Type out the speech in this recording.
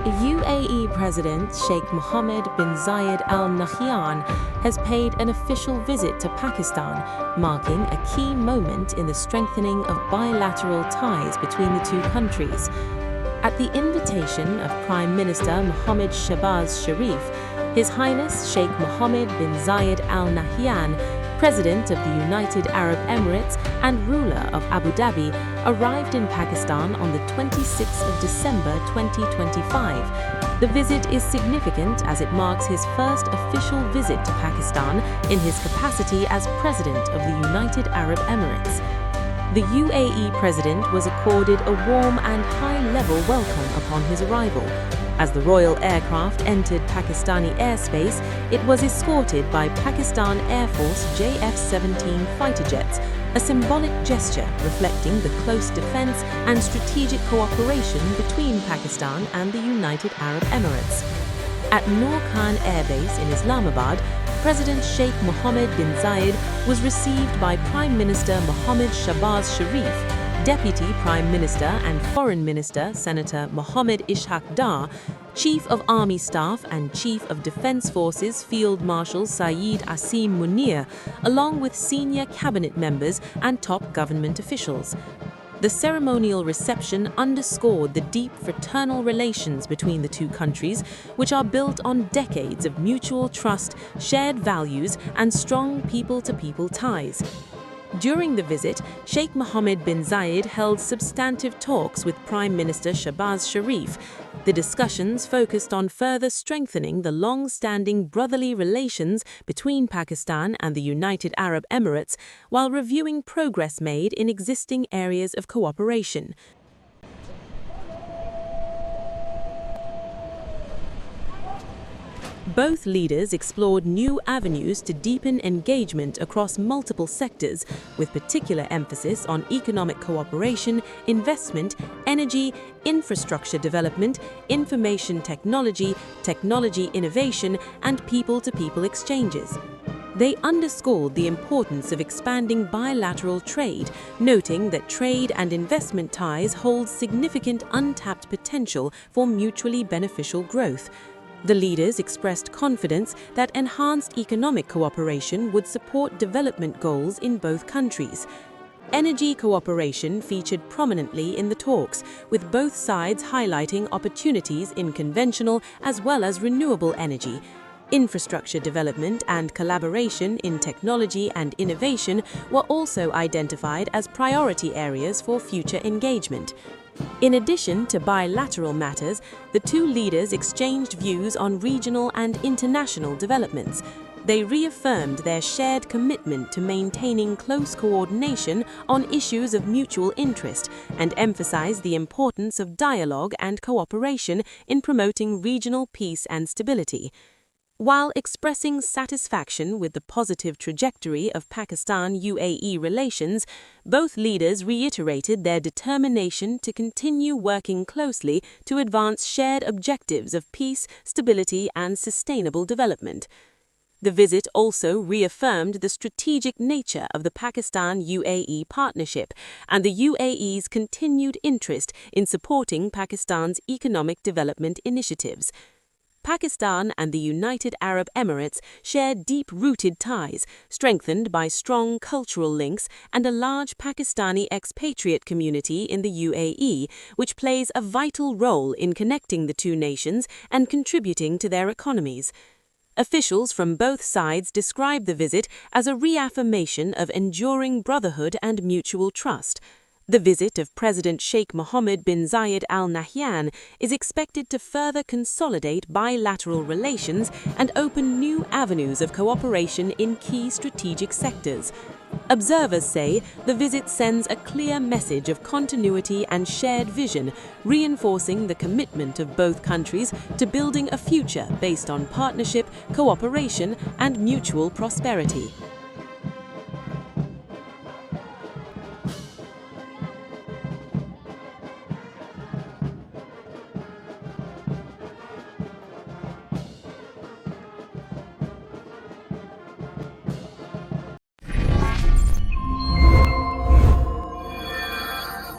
UAE President Sheikh Mohamed bin Zayed Al Nahyan has paid an official visit to Pakistan, marking a key moment in the strengthening of bilateral ties between the two countries. At the invitation of Prime Minister Mohammed Shehbaz Sharif, His Highness Sheikh Mohamed bin Zayed Al Nahyan, President of the United Arab Emirates and ruler of Abu Dhabi, arrived in Pakistan on the 26th of December 2025. The visit is significant as it marks his first official visit to Pakistan in his capacity as President of the United Arab Emirates. The UAE President was accorded a warm and high-level welcome upon his arrival. As the royal aircraft entered Pakistani airspace, it was escorted by Pakistan Air Force JF-17 fighter jets, a symbolic gesture reflecting the close defense and strategic cooperation between Pakistan and the United Arab Emirates. At Noor Khan Air Base in Islamabad, President Sheikh Mohamed bin Zayed was received by Prime Minister Mohammed Shehbaz Sharif, Deputy Prime Minister and Foreign Minister Senator Mohammed Ishaq Dar, Chief of Army Staff and Chief of Defense Forces Field Marshal Saeed Asim Munir, along with senior cabinet members and top government officials. The ceremonial reception underscored the deep fraternal relations between the two countries, which are built on decades of mutual trust, shared values, and strong people-to-people ties. During the visit, Sheikh Mohamed bin Zayed held substantive talks with Prime Minister Shehbaz Sharif. The discussions focused on further strengthening the long-standing brotherly relations between Pakistan and the United Arab Emirates, while reviewing progress made in existing areas of cooperation. Both leaders explored new avenues to deepen engagement across multiple sectors, with particular emphasis on economic cooperation, investment, energy, infrastructure development, information technology, technology innovation, and people-to-people exchanges. They underscored the importance of expanding bilateral trade, noting that trade and investment ties hold significant untapped potential for mutually beneficial growth. The leaders expressed confidence that enhanced economic cooperation would support development goals in both countries. Energy cooperation featured prominently in the talks, with both sides highlighting opportunities in conventional as well as renewable energy. Infrastructure development and collaboration in technology and innovation were also identified as priority areas for future engagement. In addition to bilateral matters, the two leaders exchanged views on regional and international developments. They reaffirmed their shared commitment to maintaining close coordination on issues of mutual interest and emphasized the importance of dialogue and cooperation in promoting regional peace and stability. While expressing satisfaction with the positive trajectory of Pakistan-UAE relations, both leaders reiterated their determination to continue working closely to advance shared objectives of peace, stability, and sustainable development. The visit also reaffirmed the strategic nature of the Pakistan-UAE partnership and the UAE's continued interest in supporting Pakistan's economic development initiatives. Pakistan and the United Arab Emirates share deep-rooted ties, strengthened by strong cultural links and a large Pakistani expatriate community in the UAE, which plays a vital role in connecting the two nations and contributing to their economies. Officials from both sides described the visit as a reaffirmation of enduring brotherhood and mutual trust. The visit of President Sheikh Mohamed bin Zayed Al Nahyan is expected to further consolidate bilateral relations and open new avenues of cooperation in key strategic sectors. Observers say the visit sends a clear message of continuity and shared vision, reinforcing the commitment of both countries to building a future based on partnership, cooperation, and mutual prosperity.